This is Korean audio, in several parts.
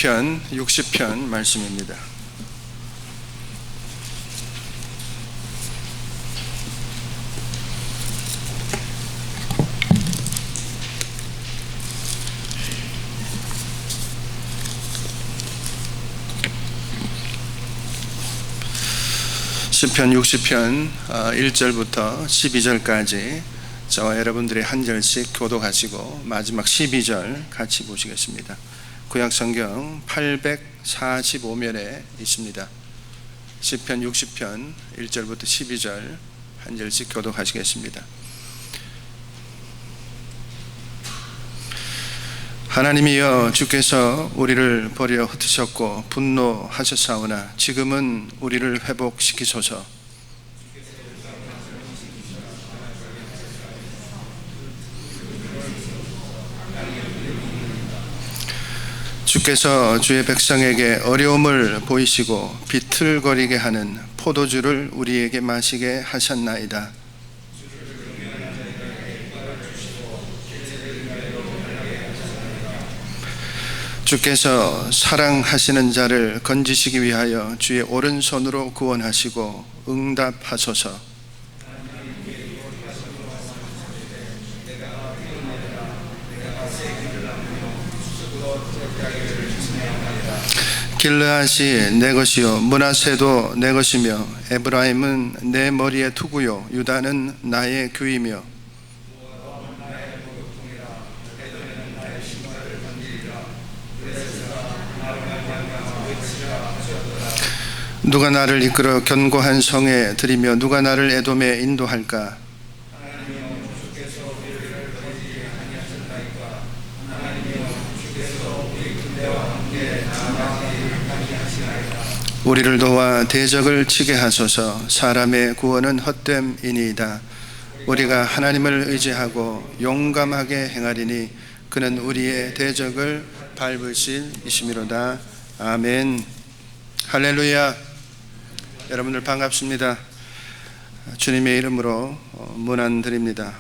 시편 60편 말씀입니다. 시편 60편 1절부터 12절까지 저와 여러분들이 한 절씩 교독하시고 마지막 12절 같이 보시겠습니다. 구약성경 845면에 있습니다. 시편 60편 1절부터 12절 한 절씩 교독하시겠습니다. 하나님이여, 주께서 우리를 버려 흩으셨고 분노하셨사오나 지금은 우리를 회복시키소서. 주께서 주의 백성에게 어려움을 보이시고 비틀거리게 하는 포도주를 우리에게 마시게 하셨나이다. 주께서 사랑하시는 자를 건지시기 위하여 주의 오른손으로 구원하시고 응답하소서. 길르앗이 내 것이요 므낫세도 내 것이며 에브라임은 내 머리의 투구요 유다는 나의 규이며 누가 나를 이끌어 견고한 성에 들이며 누가 나를 에돔에 인도할까? 우리를 도와 대적을 치게 하소서. 사람의 구원은 헛됨이니이다. 우리가 하나님을 의지하고 용감하게 행하리니 그는 우리의 대적을 밟으실 이심이로다. 아멘. 할렐루야. 여러분들 반갑습니다. 주님의 이름으로 문안드립니다.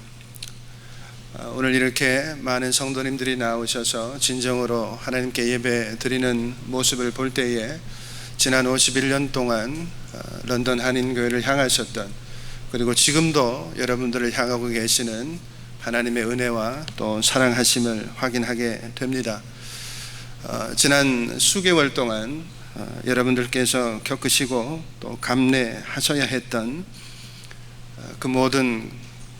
오늘 이렇게 많은 성도님들이 나오셔서 진정으로 하나님께 예배 드리는 모습을 볼 때에 지난 51년 동안 런던 한인교회를 향하셨던, 그리고 지금도 여러분들을 향하고 계시는 하나님의 은혜와 또 사랑하심을 확인하게 됩니다. 지난 수개월 동안 여러분들께서 겪으시고 또 감내하셔야 했던 그 모든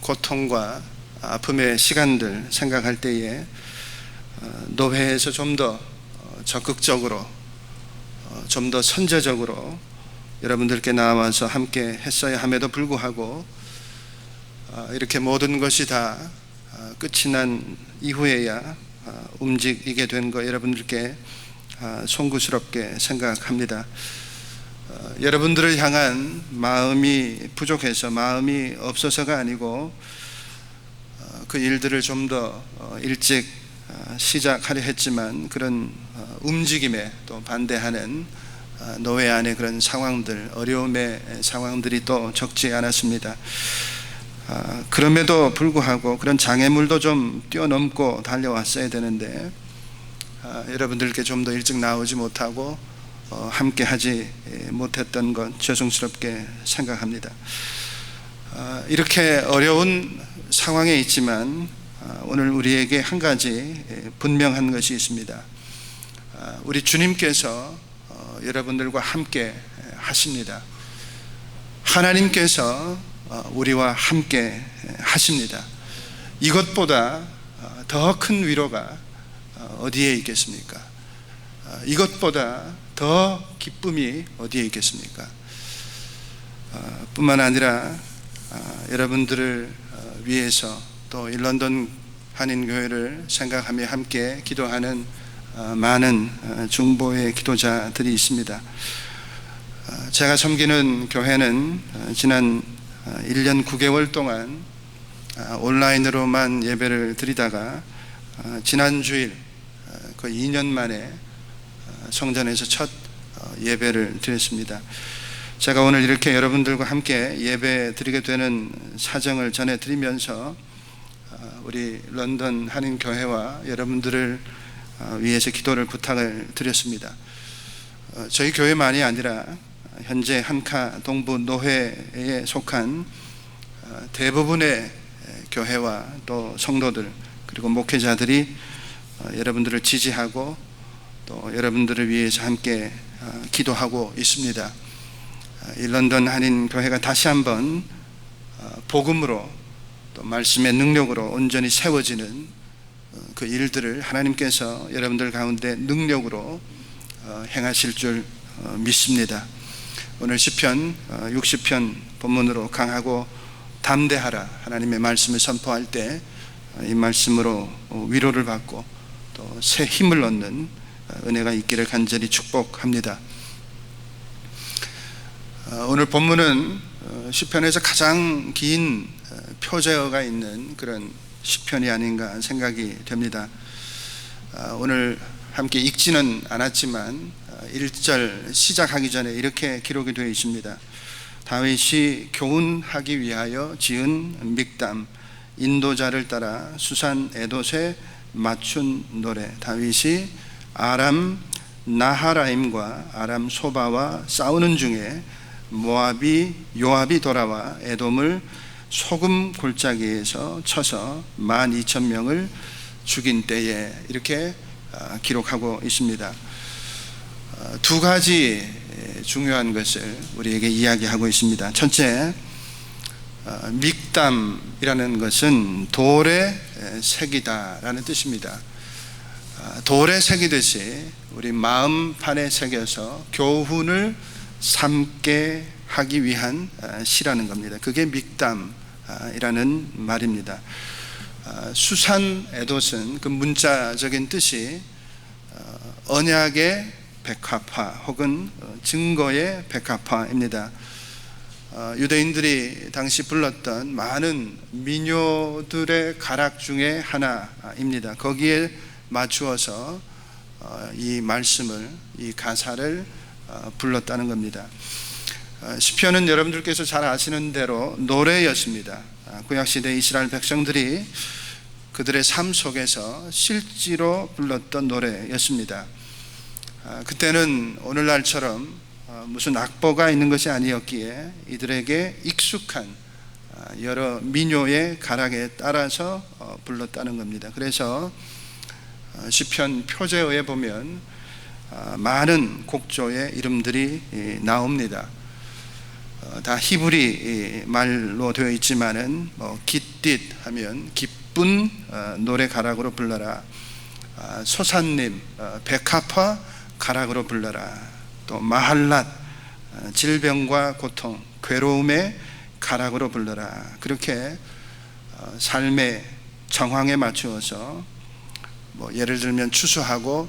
고통과 아픔의 시간들 생각할 때에 노회에서 좀 더 적극적으로 좀 더 선제적으로 여러분들께 나와서 함께 했어야 함에도 불구하고 이렇게 모든 것이 다 끝이 난 이후에야 움직이게 된 거 여러분들께 송구스럽게 생각합니다. 여러분들을 향한 마음이 부족해서, 마음이 없어서가 아니고 그 일들을 좀 더 일찍 시작하려 했지만 그런 움직임에 또 반대하는 노예 안의 그런 상황들, 어려움의 상황들이 또 적지 않았습니다. 그럼에도 불구하고 그런 장애물도 좀 뛰어넘고 달려왔어야 되는데 여러분들께 좀 더 일찍 나오지 못하고 함께 하지 못했던 것 죄송스럽게 생각합니다. 이렇게 어려운 상황에 있지만 오늘 우리에게 한 가지 분명한 것이 있습니다. 우리 주님께서 여러분들과 함께 하십니다. 하나님께서 우리와 함께 하십니다. 이것보다 더 큰 위로가 어디에 있겠습니까? 이것보다 더 기쁨이 어디에 있겠습니까? 뿐만 아니라 여러분들을 위해서 또 이 런던 한인교회를 생각하며 함께 기도하는 많은 중보의 기도자들이 있습니다. 제가 섬기는 교회는 지난 1년 9개월 동안 온라인으로만 예배를 드리다가 지난 주일 거의 2년 만에 성전에서 첫 예배를 드렸습니다. 제가 오늘 이렇게 여러분들과 함께 예배 드리게 되는 사정을 전해드리면서 우리 런던 한인교회와 여러분들을 위해서 기도를 부탁을 드렸습니다. 저희 교회만이 아니라 현재 한카 동부 노회에 속한 대부분의 교회와 또 성도들 그리고 목회자들이 여러분들을 지지하고 또 여러분들을 위해서 함께 기도하고 있습니다. 이 런던 한인 교회가 다시 한번 복음으로 또 말씀의 능력으로 온전히 세워지는 그 일들을 하나님께서 여러분들 가운데 능력으로 행하실 줄 믿습니다. 오늘 시편 60편 본문으로 강하고 담대하라 하나님의 말씀을 선포할 때 이 말씀으로 위로를 받고 또 새 힘을 얻는 은혜가 있기를 간절히 축복합니다. 오늘 본문은 시편에서 가장 긴 표제어가 있는 그런 시편이 아닌가 생각이 됩니다. 오늘 함께 읽지는 않았지만 1절 시작하기 전에 이렇게 기록이 되어 있습니다. 다윗이 교훈하기 위하여 지은 믹담, 인도자를 따라 수산 에돛에 맞춘 노래. 다윗이 아람 나하라임과 아람 소바와 싸우는 중에 모압이 요압이 돌아와 에돔을 소금 골짜기에서 쳐서 12,000명을 죽인 때에, 이렇게 기록하고 있습니다. 두 가지 중요한 것을 우리에게 이야기하고 있습니다. 첫째, 믹담이라는 것은 돌에 새기다라는 뜻입니다. 돌에 새기듯이 우리 마음판에 새겨서 교훈을 삼게 하기 위한 시라는 겁니다. 그게 믹담이라는 말입니다. 수산 에돛은 그 문자적인 뜻이 언약의 백합화 혹은 증거의 백합화입니다. 유대인들이 당시 불렀던 많은 민요들의 가락 중에 하나입니다. 거기에 맞추어서 이 말씀을, 이 가사를 불렀다는 겁니다. 시편은 여러분들께서 잘 아시는 대로 노래였습니다. 구약시대 이스라엘 백성들이 그들의 삶 속에서 실제로 불렀던 노래였습니다. 그때는 오늘날처럼 무슨 악보가 있는 것이 아니었기에 이들에게 익숙한 여러 민요의 가락에 따라서 불렀다는 겁니다. 그래서 시편 표제어에 보면 많은 곡조의 이름들이 나옵니다. 다 히브리 말로 되어 있지만은 깃딧 하면 기쁜 노래 가락으로 불러라, 소산님 백합화 가락으로 불러라, 또 마할랏 질병과 고통 괴로움의 가락으로 불러라, 그렇게 삶의 정황에 맞추어서 예를 들면 추수하고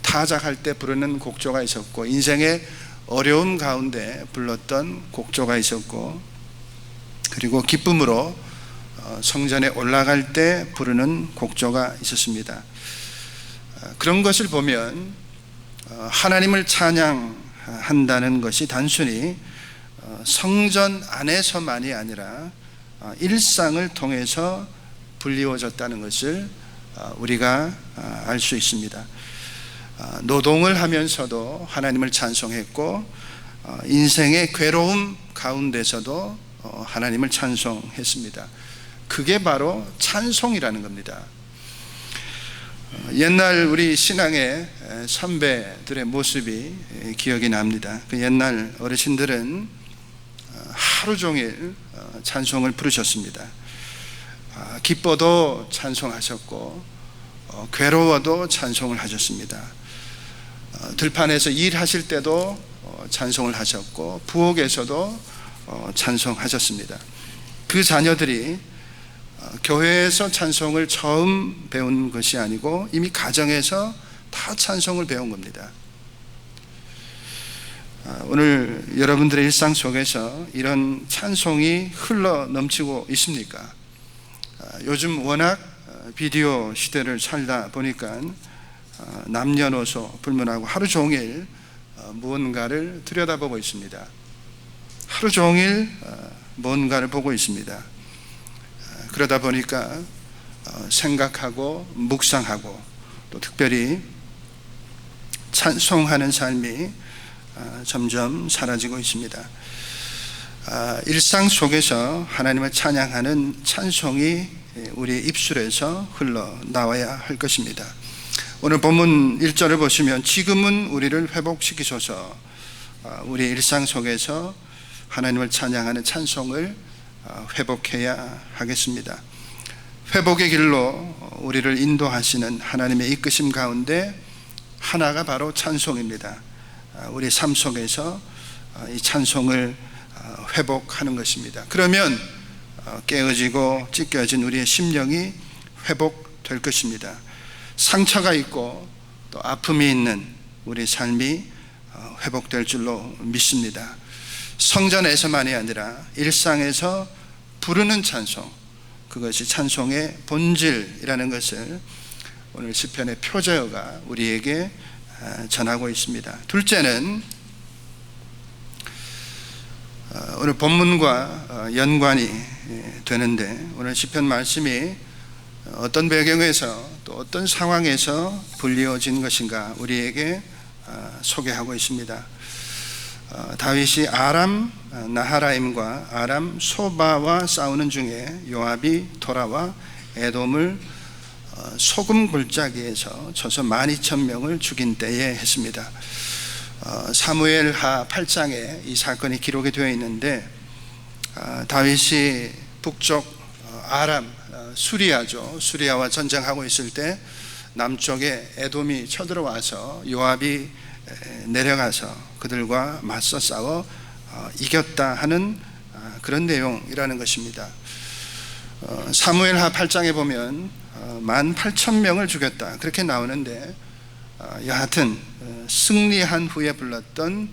타작할 때 부르는 곡조가 있었고, 인생의 어려움 가운데 불렀던 곡조가 있었고, 그리고 기쁨으로 성전에 올라갈 때 부르는 곡조가 있었습니다. 그런 것을 보면 하나님을 찬양한다는 것이 단순히 성전 안에서만이 아니라 일상을 통해서 불리워졌다는 것을 우리가 알 수 있습니다. 노동을 하면서도 하나님을 찬송했고, 인생의 괴로움 가운데서도 하나님을 찬송했습니다. 그게 바로 찬송이라는 겁니다. 옛날 우리 신앙의 선배들의 모습이 기억이 납니다. 그 옛날 어르신들은 하루 종일 찬송을 부르셨습니다. 기뻐도 찬송하셨고 괴로워도 찬송을 하셨습니다. 들판에서 일하실 때도 찬송을 하셨고 부엌에서도 찬송하셨습니다. 그 자녀들이 교회에서 찬송을 처음 배운 것이 아니고 이미 가정에서 다 찬송을 배운 겁니다. 오늘 여러분들의 일상 속에서 이런 찬송이 흘러 넘치고 있습니까? 요즘 워낙 비디오 시대를 살다 보니까 남녀노소 불문하고 하루 종일 무언가를 들여다보고 있습니다. 하루 종일 뭔가를 보고 있습니다. 그러다 보니까 생각하고 묵상하고 또 특별히 찬송하는 삶이 점점 사라지고 있습니다. 일상 속에서 하나님을 찬양하는 찬송이 우리 입술에서 흘러나와야 할 것입니다. 오늘 본문 1절을 보시면 지금은 우리를 회복시키소서, 우리 일상 속에서 하나님을 찬양하는 찬송을 회복해야 하겠습니다. 회복의 길로 우리를 인도하시는 하나님의 이끄심 가운데 하나가 바로 찬송입니다. 우리 삶 속에서 이 찬송을 회복하는 것입니다. 그러면 깨어지고 찢겨진 우리의 심령이 회복될 것입니다. 상처가 있고 또 아픔이 있는 우리 삶이 회복될 줄로 믿습니다. 성전에서만이 아니라 일상에서 부르는 찬송, 그것이 찬송의 본질이라는 것을 오늘 시편의 표제어가 우리에게 전하고 있습니다. 둘째는 오늘 본문과 연관이 되는데, 오늘 시편 말씀이 어떤 배경에서 또 어떤 상황에서 불리어진 것인가 우리에게 소개하고 있습니다. 다윗이 아람 나하라임과 아람 소바와 싸우는 중에 요압이 돌아와 에돔을 소금 골짜기에서 쳐서 12,000명을 죽인 때에 했습니다. 사무엘하 8장에 이 사건이 기록이 되어 있는데, 다윗이 북쪽 아람 수리아와 전쟁하고 있을 때 남쪽에 에돔이 쳐들어와서 요압이 내려가서 그들과 맞서 싸워 이겼다 하는 그런 내용이라는 것입니다. 사무엘하 8장에 보면 18,000명을 죽였다 그렇게 나오는데, 여하튼 승리한 후에 불렀던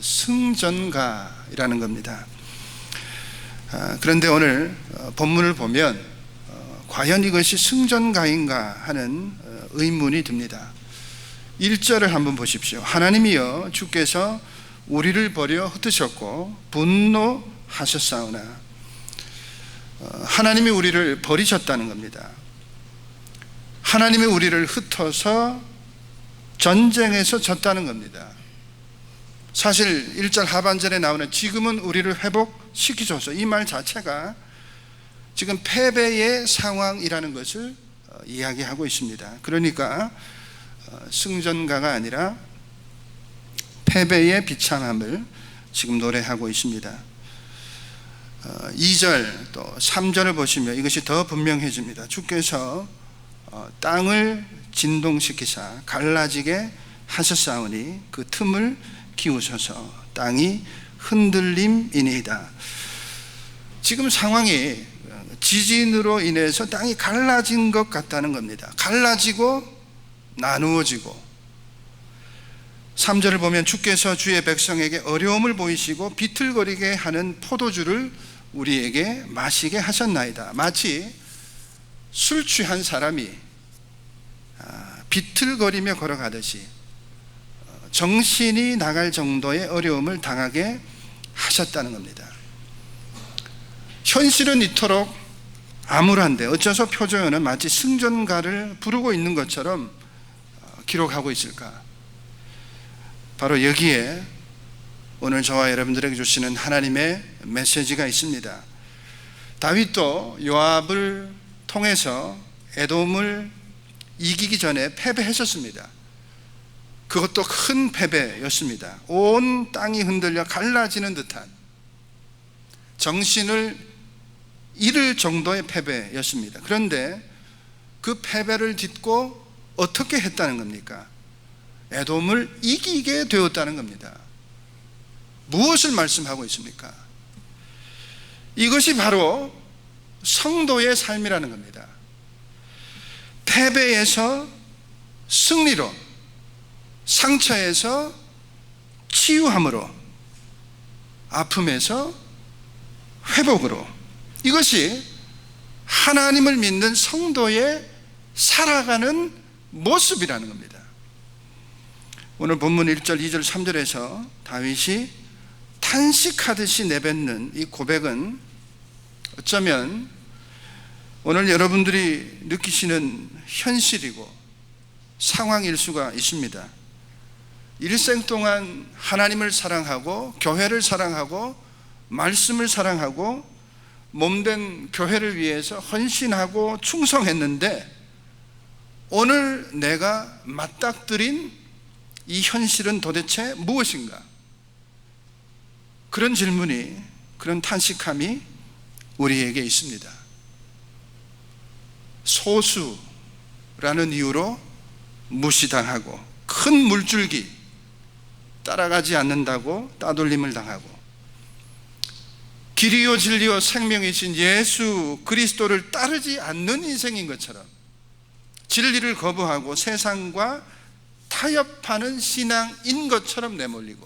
승전가이라는 겁니다. 그런데 오늘 본문을 보면 과연 이것이 승전가인가 하는 의문이 듭니다. 1절을 한번 보십시오. 하나님이여 주께서 우리를 버려 흩으셨고 분노하셨사오나, 하나님이 우리를 버리셨다는 겁니다. 하나님이 우리를 흩어서 전쟁에서 졌다는 겁니다. 사실 1절 하반절에 나오는 지금은 우리를 회복시키소서, 이 말 자체가 지금 패배의 상황이라는 것을 이야기하고 있습니다. 그러니까 승전가가 아니라 패배의 비참함을 지금 노래하고 있습니다. 2절 또 3절을 보시면 이것이 더 분명해집니다. 주께서 땅을 진동시키사 갈라지게 하셨사오니 그 틈을 기우셔서 땅이 흔들림이니이다. 지금 상황이 지진으로 인해서 땅이 갈라진 것 같다는 겁니다. 갈라지고 나누어지고, 3절을 보면 주께서 주의 백성에게 어려움을 보이시고 비틀거리게 하는 포도주를 우리에게 마시게 하셨나이다. 마치 술 취한 사람이 비틀거리며 걸어가듯이 정신이 나갈 정도의 어려움을 당하게 하셨다는 겁니다. 현실은 이토록 암울한데 어째서 표제어는 마치 승전가를 부르고 있는 것처럼 기록하고 있을까? 바로 여기에 오늘 저와 여러분들에게 주시는 하나님의 메시지가 있습니다. 다윗도 요압을 통해서 에돔을 이기기 전에 패배했었습니다. 그것도 큰 패배였습니다. 온 땅이 흔들려 갈라지는 듯한, 정신을 잃을 정도의 패배였습니다. 그런데 그 패배를 딛고 어떻게 했다는 겁니까? 에돔을 이기게 되었다는 겁니다. 무엇을 말씀하고 있습니까? 이것이 바로 성도의 삶이라는 겁니다. 패배에서 승리로, 상처에서 치유함으로, 아픔에서 회복으로, 이것이 하나님을 믿는 성도의 살아가는 모습이라는 겁니다. 오늘 본문 1절, 2절, 3절에서 다윗이 탄식하듯이 내뱉는 이 고백은 어쩌면 오늘 여러분들이 느끼시는 현실이고 상황일 수가 있습니다. 일생 동안 하나님을 사랑하고 교회를 사랑하고 말씀을 사랑하고 몸된 교회를 위해서 헌신하고 충성했는데 오늘 내가 맞닥뜨린 이 현실은 도대체 무엇인가? 그런 질문이, 그런 탄식함이 우리에게 있습니다. 소수라는 이유로 무시당하고 큰 물줄기 따라가지 않는다고 따돌림을 당하고 길이요 진리요 생명이신 예수 그리스도를 따르지 않는 인생인 것처럼 진리를 거부하고 세상과 타협하는 신앙인 것처럼 내몰리고,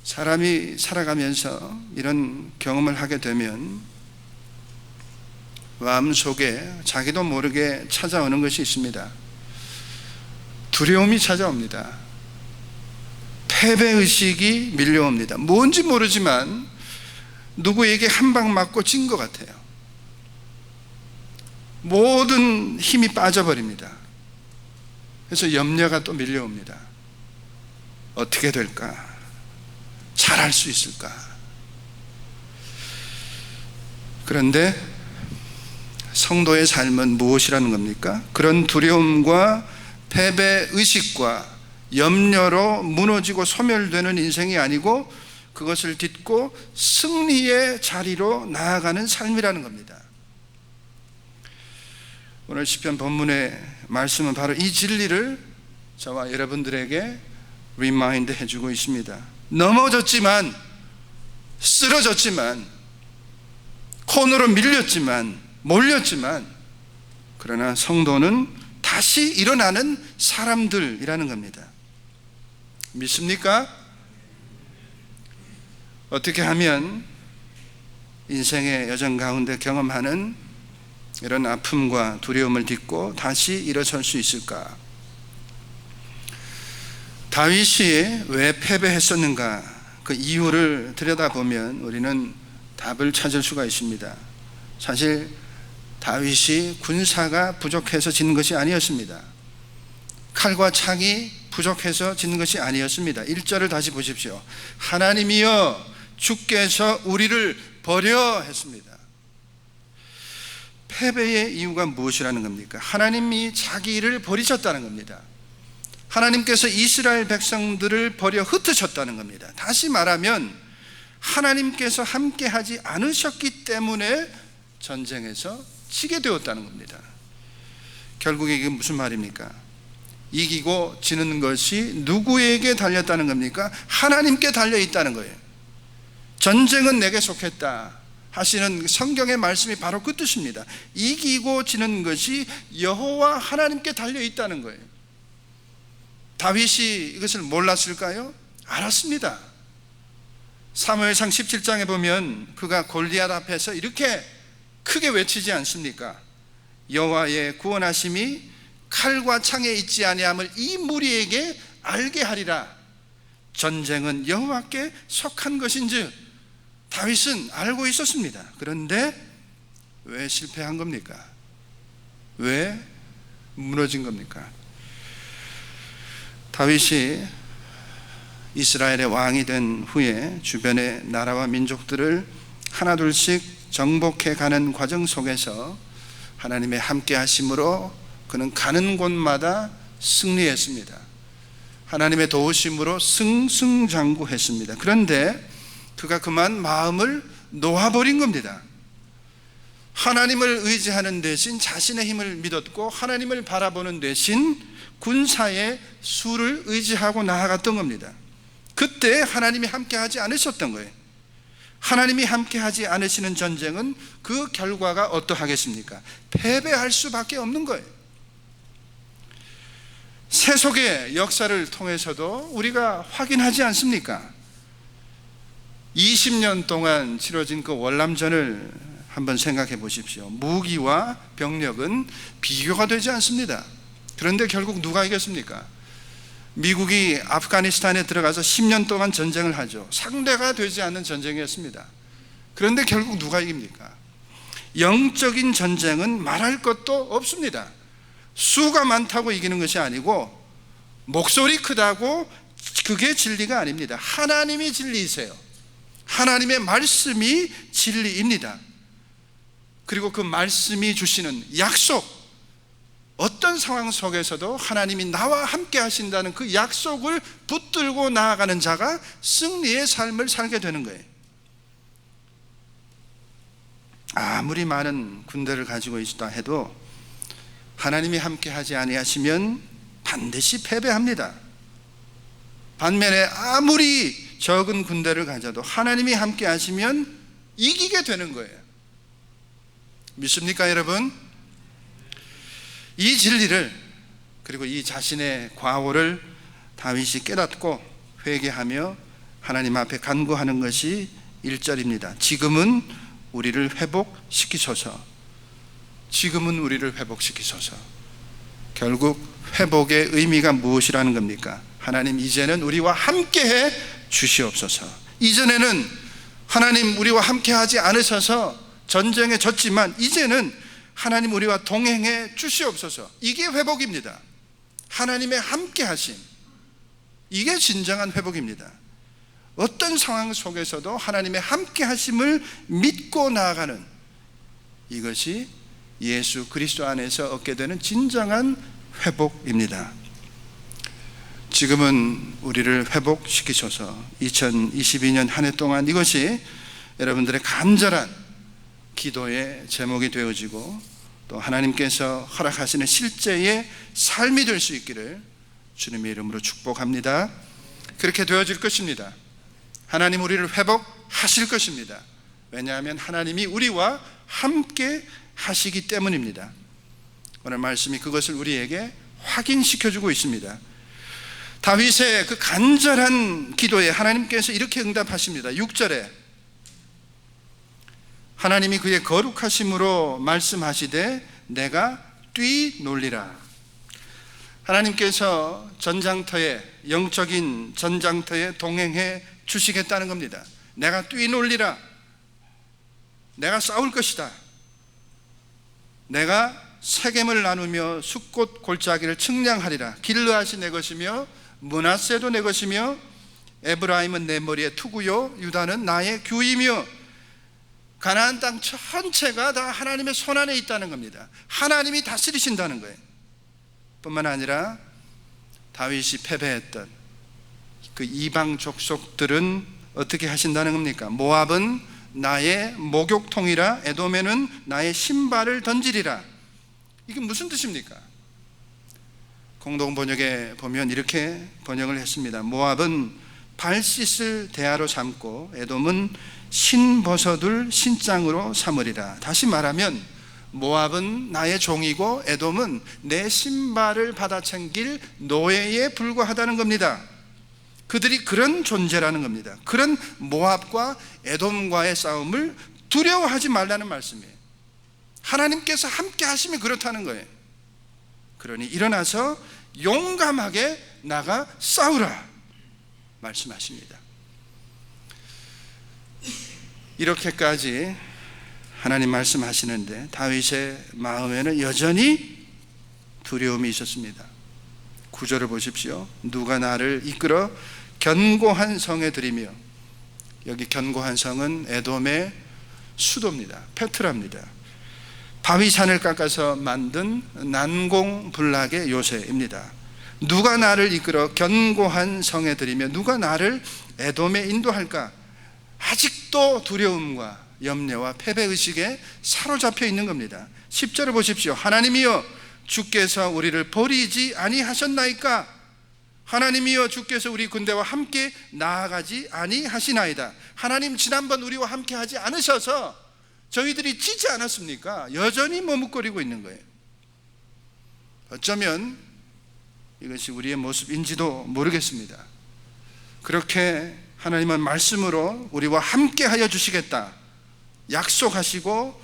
사람이 살아가면서 이런 경험을 하게 되면 마음속에 자기도 모르게 찾아오는 것이 있습니다. 두려움이 찾아옵니다. 패배의식이 밀려옵니다. 뭔지 모르지만 누구에게 한 방 맞고 진 것 같아요. 모든 힘이 빠져버립니다. 그래서 염려가 또 밀려옵니다. 어떻게 될까? 잘할 수 있을까? 그런데 성도의 삶은 무엇이라는 겁니까? 그런 두려움과 패배의식과 염려로 무너지고 소멸되는 인생이 아니고 그것을 딛고 승리의 자리로 나아가는 삶이라는 겁니다. 오늘 시편 본문의 말씀은 바로 이 진리를 저와 여러분들에게 리마인드 해주고 있습니다. 넘어졌지만, 쓰러졌지만, 코너로 밀렸지만, 몰렸지만, 그러나 성도는 다시 일어나는 사람들이라는 겁니다. 믿습니까? 어떻게 하면 인생의 여정 가운데 경험하는 이런 아픔과 두려움을 딛고 다시 일어설 수 있을까? 다윗이 왜 패배했었는가? 그 이유를 들여다보면 우리는 답을 찾을 수가 있습니다. 사실 다윗이 군사가 부족해서 진 것이 아니었습니다. 칼과 창이 부족해서 진 것이 아니었습니다. 1절을 다시 보십시오. 하나님이여 주께서 우리를 버려 했습니다. 패배의 이유가 무엇이라는 겁니까? 하나님이 자기 일을 버리셨다는 겁니다. 하나님께서 이스라엘 백성들을 버려 흩으셨다는 겁니다. 다시 말하면 하나님께서 함께하지 않으셨기 때문에 전쟁에서 지게 되었다는 겁니다. 결국에 이게 무슨 말입니까? 이기고 지는 것이 누구에게 달렸다는 겁니까? 하나님께 달려 있다는 거예요. 전쟁은 내게 속했다 하시는 성경의 말씀이 바로 그 뜻입니다. 이기고 지는 것이 여호와 하나님께 달려 있다는 거예요. 다윗이 이것을 몰랐을까요? 알았습니다. 사무엘상 17장에 보면 그가 골리앗 앞에서 이렇게 크게 외치지 않습니까? 여호와의 구원하심이 칼과 창에 있지 아니함을 이 무리에게 알게 하리라. 전쟁은 여호와께 속한 것인즉 다윗은 알고 있었습니다. 그런데 왜 실패한 겁니까? 왜 무너진 겁니까? 다윗이 이스라엘의 왕이 된 후에 주변의 나라와 민족들을 하나둘씩 정복해 가는 과정 속에서 하나님의 함께 하심으로 그는 가는 곳마다 승리했습니다. 하나님의 도우심으로 승승장구했습니다. 그런데 그가 그만 마음을 놓아버린 겁니다. 하나님을 의지하는 대신 자신의 힘을 믿었고 하나님을 바라보는 대신 군사의 수를 의지하고 나아갔던 겁니다. 그때 하나님이 함께하지 않으셨던 거예요. 하나님이 함께하지 않으시는 전쟁은 그 결과가 어떠하겠습니까? 패배할 수밖에 없는 거예요. 세속의 역사를 통해서도 우리가 확인하지 않습니까? 20년 동안 치러진 그 월남전을 한번 생각해 보십시오. 무기와 병력은 비교가 되지 않습니다. 그런데 결국 누가 이겼습니까? 미국이 아프가니스탄에 들어가서 10년 동안 전쟁을 하죠. 상대가 되지 않는 전쟁이었습니다. 그런데 결국 누가 이깁니까? 영적인 전쟁은 말할 것도 없습니다. 수가 많다고 이기는 것이 아니고 목소리 크다고 그게 진리가 아닙니다. 하나님이 진리이세요. 하나님의 말씀이 진리입니다. 그리고 그 말씀이 주시는 약속, 어떤 상황 속에서도 하나님이 나와 함께 하신다는 그 약속을 붙들고 나아가는 자가 승리의 삶을 살게 되는 거예요. 아무리 많은 군대를 가지고 있다 해도 하나님이 함께 하지 아니하시면 반드시 패배합니다. 반면에 아무리 적은 군대를 가져도 하나님이 함께 하시면 이기게 되는 거예요. 믿습니까, 여러분? 이 진리를, 그리고 이 자신의 과오를 다윗이 깨닫고 회개하며 하나님 앞에 간구하는 것이 1절입니다. 지금은 우리를 회복시키소서. 지금은 우리를 회복시키소서. 결국 회복의 의미가 무엇이라는 겁니까? 하나님, 이제는 우리와 함께해 주시옵소서. 이전에는 하나님 우리와 함께하지 않으셔서 전쟁에 졌지만 이제는 하나님 우리와 동행해 주시옵소서. 이게 회복입니다. 하나님의 함께하심, 이게 진정한 회복입니다. 어떤 상황 속에서도 하나님의 함께하심을 믿고 나아가는, 이것이 예수 그리스도 안에서 얻게 되는 진정한 회복입니다. 지금은 우리를 회복시키소서. 2022년 한 해 동안 이것이 여러분들의 간절한 기도의 제목이 되어지고 또 하나님께서 허락하시는 실제의 삶이 될 수 있기를 주님의 이름으로 축복합니다. 그렇게 되어질 것입니다. 하나님 우리를 회복하실 것입니다. 왜냐하면 하나님이 우리와 함께 하시기 때문입니다. 오늘 말씀이 그것을 우리에게 확인시켜주고 있습니다. 다윗의 그 간절한 기도에 하나님께서 이렇게 응답하십니다. 6절에 하나님이 그의 거룩하심으로 말씀하시되 내가 뛰놀리라. 하나님께서 전장터에, 영적인 전장터에 동행해 주시겠다는 겁니다. 내가 뛰놀리라. 내가 싸울 것이다. 내가 세겜을 나누며 숫곳 골짜기를 측량하리라. 길르앗이 내 것이며 므낫세도 내 것이며 에브라임은 내 머리의 투구요 유다는 나의 규이며. 가나안 땅 전체가 다 하나님의 손안에 있다는 겁니다. 하나님이 다스리신다는 거예요. 뿐만 아니라 다윗이 패배했던 그 이방 족속들은 어떻게 하신다는 겁니까? 모압은 나의 목욕통이라 에돔에는 나의 신발을 던지리라. 이게 무슨 뜻입니까? 공동 번역에 보면 이렇게 번역을 했습니다. 모압은 발 씻을 대야로 삼고 에돔은 신버섯을 신장으로 삼으리라. 다시 말하면 모압은 나의 종이고 에돔은 내 신발을 받아챙길 노예에 불과하다는 겁니다. 그들이 그런 존재라는 겁니다. 그런 모압과 에돔과의 싸움을 두려워하지 말라는 말씀이에요. 하나님께서 함께 하시면 그렇다는 거예요. 그러니 일어나서 용감하게 나가 싸우라 말씀하십니다. 이렇게까지 하나님 말씀하시는데 다윗의 마음에는 여전히 두려움이 있었습니다. 9절을 보십시오. 누가 나를 이끌어 견고한 성에 들이며, 여기 견고한 성은 에돔의 수도입니다. 페트라입니다. 바위산을 깎아서 만든 난공불락의 요새입니다. 누가 나를 이끌어 견고한 성에 들이며 누가 나를 에돔에 인도할까? 아직도 두려움과 염려와 패배의식에 사로잡혀 있는 겁니다. 10절을 보십시오. 하나님이여 주께서 우리를 버리지 아니하셨나이까? 하나님이여 주께서 우리 군대와 함께 나아가지 아니하시나이다. 하나님 지난번 우리와 함께 하지 않으셔서 저희들이 지지 않았습니까? 여전히 머뭇거리고 있는 거예요. 어쩌면 이것이 우리의 모습인지도 모르겠습니다. 그렇게 하나님은 말씀으로 우리와 함께 하여 주시겠다 약속하시고,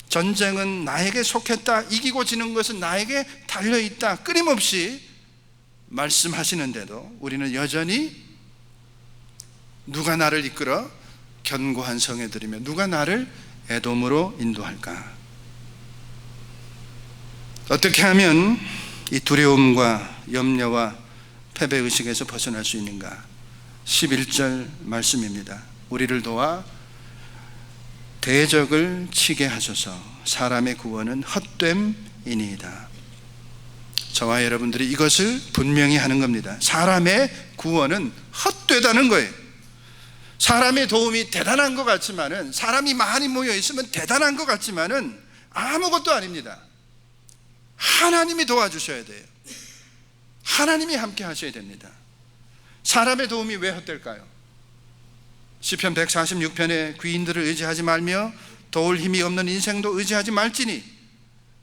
전쟁은 나에게 속했다, 이기고 지는 것은 나에게 달려있다 끊임없이 말씀하시는데도 우리는 여전히 누가 나를 이끌어 견고한 성에 들이며 누가 나를 에돔으로 인도할까? 어떻게 하면 이 두려움과 염려와 패배의식에서 벗어날 수 있는가? 11절 말씀입니다. 우리를 도와 대적을 치게 하소서. 사람의 구원은 헛됨이니이다. 저와 여러분들이 이것을 분명히 하는 겁니다. 사람의 구원은 헛되다는 거예요. 사람의 도움이 대단한 것 같지만은, 사람이 많이 모여 있으면 대단한 것 같지만은 아무것도 아닙니다. 하나님이 도와주셔야 돼요. 하나님이 함께 하셔야 됩니다. 사람의 도움이 왜 헛될까요? 시편 146편에 귀인들을 의지하지 말며 도울 힘이 없는 인생도 의지하지 말지니,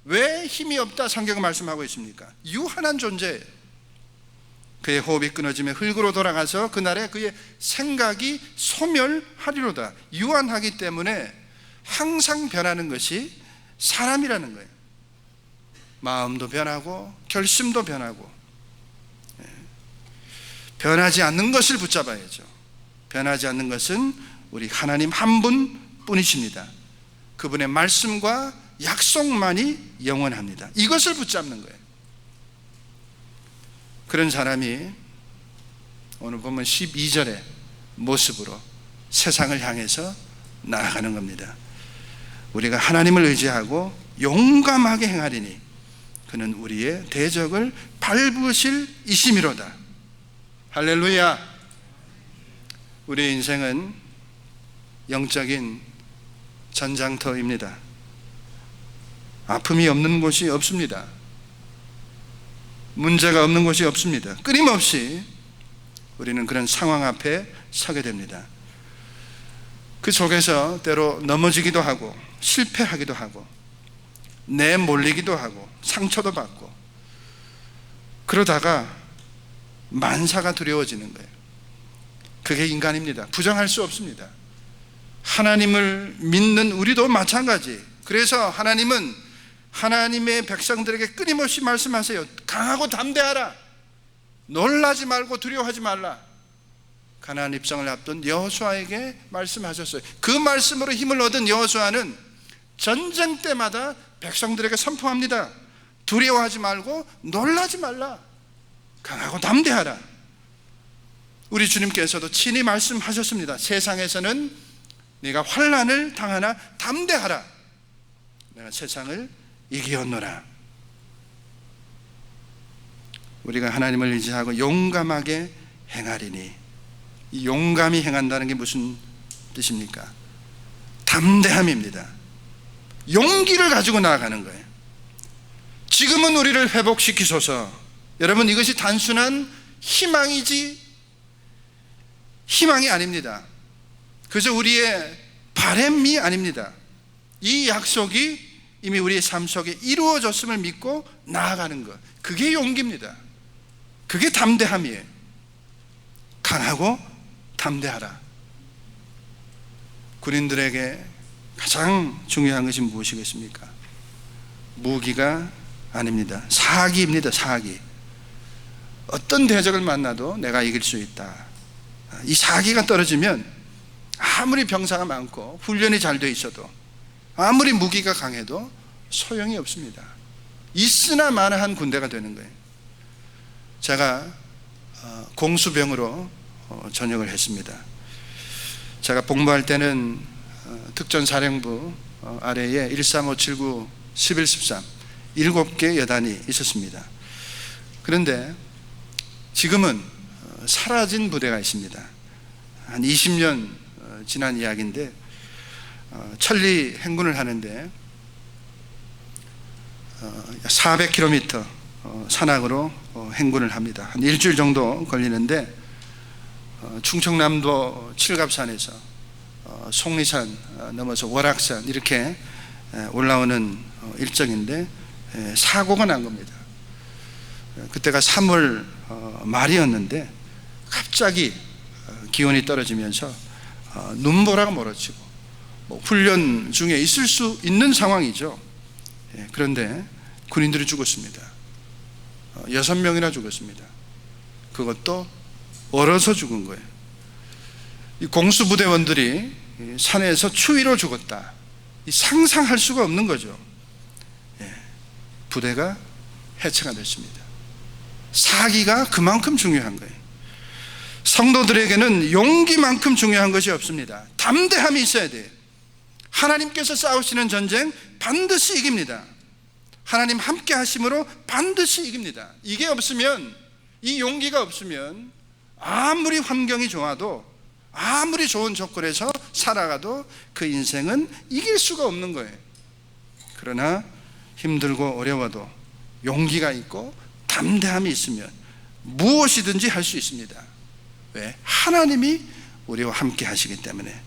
왜 힘이 없다 성경은 말씀하고 있습니까? 유한한 존재예요. 그의 호흡이 끊어지며 흙으로 돌아가서 그날에 그의 생각이 소멸하리로다. 유한하기 때문에 항상 변하는 것이 사람이라는 거예요. 마음도 변하고 결심도 변하고, 변하지 않는 것을 붙잡아야죠. 변하지 않는 것은 우리 하나님 한 분뿐이십니다. 그분의 말씀과 약속만이 영원합니다. 이것을 붙잡는 거예요. 그런 사람이 오늘 보면 12절의 모습으로 세상을 향해서 나아가는 겁니다. 우리가 하나님을 의지하고 용감하게 행하리니 그는 우리의 대적을 밟으실 이심이로다. 할렐루야. 우리의 인생은 영적인 전장터입니다. 아픔이 없는 곳이 없습니다. 문제가 없는 곳이 없습니다. 끊임없이 우리는 그런 상황 앞에 서게 됩니다. 그 속에서 때로 넘어지기도 하고 실패하기도 하고 내몰리기도 하고 상처도 받고, 그러다가 만사가 두려워지는 거예요. 그게 인간입니다. 부정할 수 없습니다. 하나님을 믿는 우리도 마찬가지. 그래서 하나님은 하나님의 백성들에게 끊임없이 말씀하세요. 강하고 담대하라. 놀라지 말고 두려워하지 말라. 가나안 입성을 앞둔 여호수아에게 말씀하셨어요. 그 말씀으로 힘을 얻은 여호수아는 전쟁 때마다 백성들에게 선포합니다. 두려워하지 말고 놀라지 말라. 강하고 담대하라. 우리 주님께서도 친히 말씀하셨습니다. 세상에서는 네가 환난을 당하나 담대하라. 내가 세상을 이기었노라. 우리가 하나님을 의지하고 용감하게 행하리니, 이 용감히 행한다는 게 무슨 뜻입니까? 담대함입니다. 용기를 가지고 나아가는 거예요. 지금은 우리를 회복시키소서. 여러분, 이것이 단순한 희망이 아닙니다. 그저 우리의 바램이 아닙니다. 이 약속이 이미 우리의 삶 속에 이루어졌음을 믿고 나아가는 것, 그게 용기입니다. 그게 담대함이에요. 강하고 담대하라. 군인들에게 가장 중요한 것이 무엇이겠습니까? 무기가 아닙니다. 사기입니다. 사기. 어떤 대적을 만나도 내가 이길 수 있다. 이 사기가 떨어지면 아무리 병사가 많고 훈련이 잘 돼 있어도, 아무리 무기가 강해도 소용이 없습니다. 있으나 마나한 군대가 되는 거예요. 제가 공수병으로 전역을 했습니다. 제가 복무할 때는 특전사령부 아래에 13579 1113 7개 여단이 있었습니다. 그런데 지금은 사라진 부대가 있습니다. 한 20년 지난 이야기인데, 천리 행군을 하는데 400km 산악으로 행군을 합니다. 한 일주일 정도 걸리는데, 충청남도 칠갑산에서 속리산 넘어서 월악산 이렇게 올라오는 일정인데 사고가 난 겁니다. 그때가 3월 말이었는데 갑자기 기온이 떨어지면서 눈보라가 몰아치고, 훈련 중에 있을 수 있는 상황이죠. 그런데 군인들이 죽었습니다. 6명이나 죽었습니다. 그것도 얼어서 죽은 거예요. 이 공수부대원들이 상에서 추위로 죽었다. 상상할 수가 없는 거죠. 부대가 해체가 됐습니다. 사기가 그만큼 중요한 거예요. 성도들에게는 용기만큼 중요한 것이 없습니다. 담대함이 있어야 돼요. 하나님께서 싸우시는 전쟁 반드시 이깁니다. 하나님 함께 하심으로 반드시 이깁니다. 이게 없으면, 이 용기가 없으면 아무리 환경이 좋아도, 아무리 좋은 조건에서 살아가도 그 인생은 이길 수가 없는 거예요. 그러나 힘들고 어려워도 용기가 있고 담대함이 있으면 무엇이든지 할 수 있습니다. 왜? 하나님이 우리와 함께 하시기 때문에.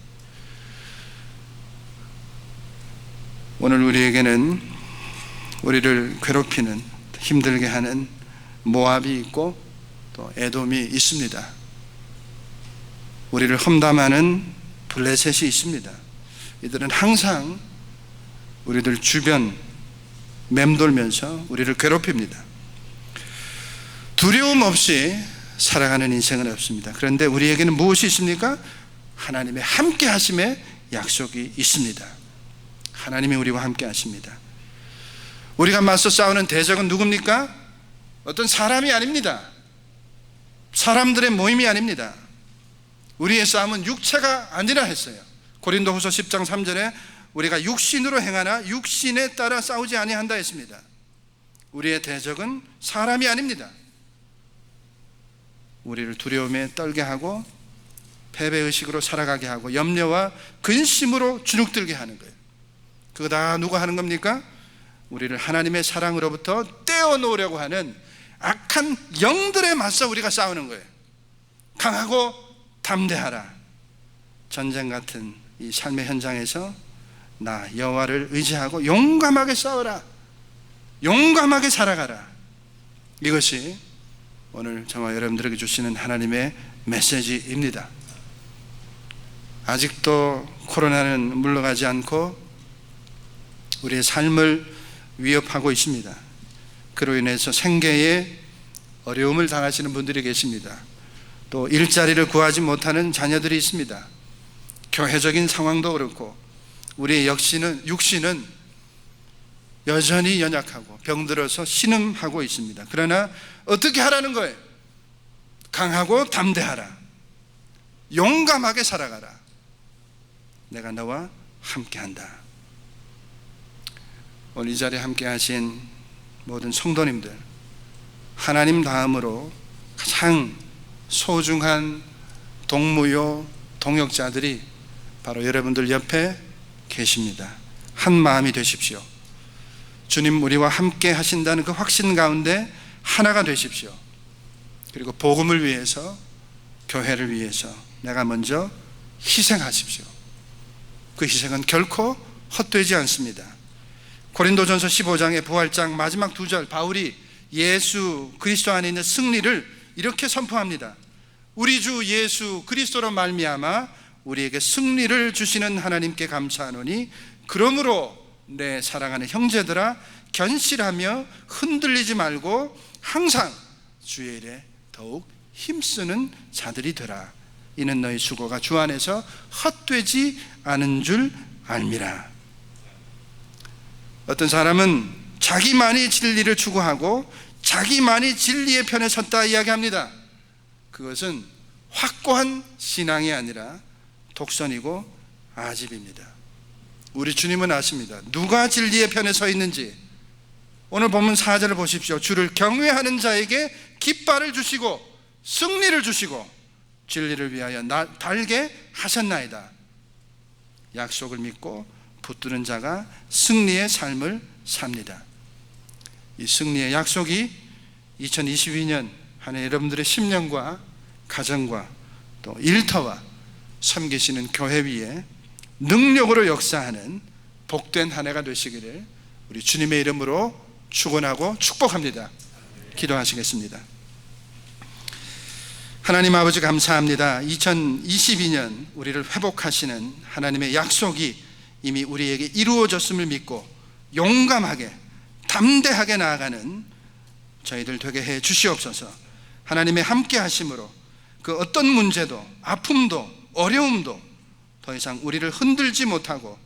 오늘 우리에게는 우리를 괴롭히는, 힘들게 하는 모압이 있고 또 에돔이 있습니다. 우리를 험담하는 블레셋이 있습니다. 이들은 항상 우리들 주변 맴돌면서 우리를 괴롭힙니다. 두려움 없이 살아가는 인생은 없습니다. 그런데 우리에게는 무엇이 있습니까? 하나님의 함께 하심의 약속이 있습니다. 하나님이 우리와 함께 하십니다. 우리가 맞서 싸우는 대적은 누굽니까? 어떤 사람이 아닙니다. 사람들의 모임이 아닙니다. 우리의 싸움은 육체가 아니라 했어요. 고린도후서 10장 3절에 우리가 육신으로 행하나 육신에 따라 싸우지 아니한다 했습니다. 우리의 대적은 사람이 아닙니다. 우리를 두려움에 떨게 하고 패배의식으로 살아가게 하고 염려와 근심으로 주눅들게 하는 거예요. 그거 다 누가 하는 겁니까? 우리를 하나님의 사랑으로부터 떼어놓으려고 하는 악한 영들에 맞서 우리가 싸우는 거예요. 강하고 담대하라. 전쟁 같은 이 삶의 현장에서 나 여호와를 의지하고 용감하게 싸워라. 용감하게 살아가라. 이것이 오늘 저와 여러분들에게 주시는 하나님의 메시지입니다. 아직도 코로나는 물러가지 않고 우리의 삶을 위협하고 있습니다. 그로 인해서 생계에 어려움을 당하시는 분들이 계십니다. 또 일자리를 구하지 못하는 자녀들이 있습니다. 교회적인 상황도 그렇고 우리의 육신은 여전히 연약하고 병들어서 신음하고 있습니다. 그러나 어떻게 하라는 거예요? 강하고 담대하라. 용감하게 살아가라. 내가 너와 함께한다. 오늘 이 자리에 함께 하신 모든 성도님들, 하나님 다음으로 가장 소중한 동무요 동역자들이 바로 여러분들 옆에 계십니다. 한 마음이 되십시오. 주님 우리와 함께 하신다는 그 확신 가운데 하나가 되십시오. 그리고 복음을 위해서, 교회를 위해서 내가 먼저 희생하십시오. 그 희생은 결코 헛되지 않습니다. 고린도전서 15장의 부활장 마지막 2절, 바울이 예수 그리스도 안에 있는 승리를 이렇게 선포합니다. 우리 주 예수 그리스도로 말미암아 우리에게 승리를 주시는 하나님께 감사하노니 그러므로 내 사랑하는 형제들아 견실하며 흔들리지 말고 항상 주의 일에 더욱 힘쓰는 자들이 되라. 이는 너희 수고가 주 안에서 헛되지 않은 줄 알미라. 어떤 사람은 자기만이 진리를 추구하고 자기만이 진리의 편에 섰다 이야기합니다. 그것은 확고한 신앙이 아니라 독선이고 아집입니다. 우리 주님은 아십니다. 누가 진리의 편에 서 있는지. 오늘 본문 4절을 보십시오. 주를 경외하는 자에게 깃발을 주시고 승리를 주시고 진리를 위하여 달게 하셨나이다. 약속을 믿고 붙드는 자가 승리의 삶을 삽니다. 이 승리의 약속이 2022년 한 해 여러분들의 10년과 가정과 또 일터와 섬기시는 교회 위에 능력으로 역사하는 복된 한 해가 되시기를 우리 주님의 이름으로 축원하고 축복합니다. 기도하시겠습니다. 하나님 아버지 감사합니다. 2022년 우리를 회복하시는 하나님의 약속이 이미 우리에게 이루어졌음을 믿고 용감하게 담대하게 나아가는 저희들 되게 해 주시옵소서. 하나님의 함께 하심으로 그 어떤 문제도 아픔도 어려움도 더 이상 우리를 흔들지 못하고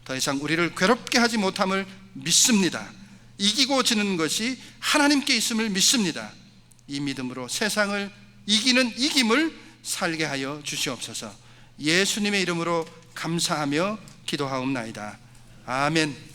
더 이상 우리를 괴롭게 하지 못함을 믿습니다. 이기고 지는 것이 하나님께 있음을 믿습니다. 이 믿음으로 세상을 이기는 이김을 살게 하여 주시옵소서. 예수님의 이름으로 감사하며 기도하옵나이다. 아멘.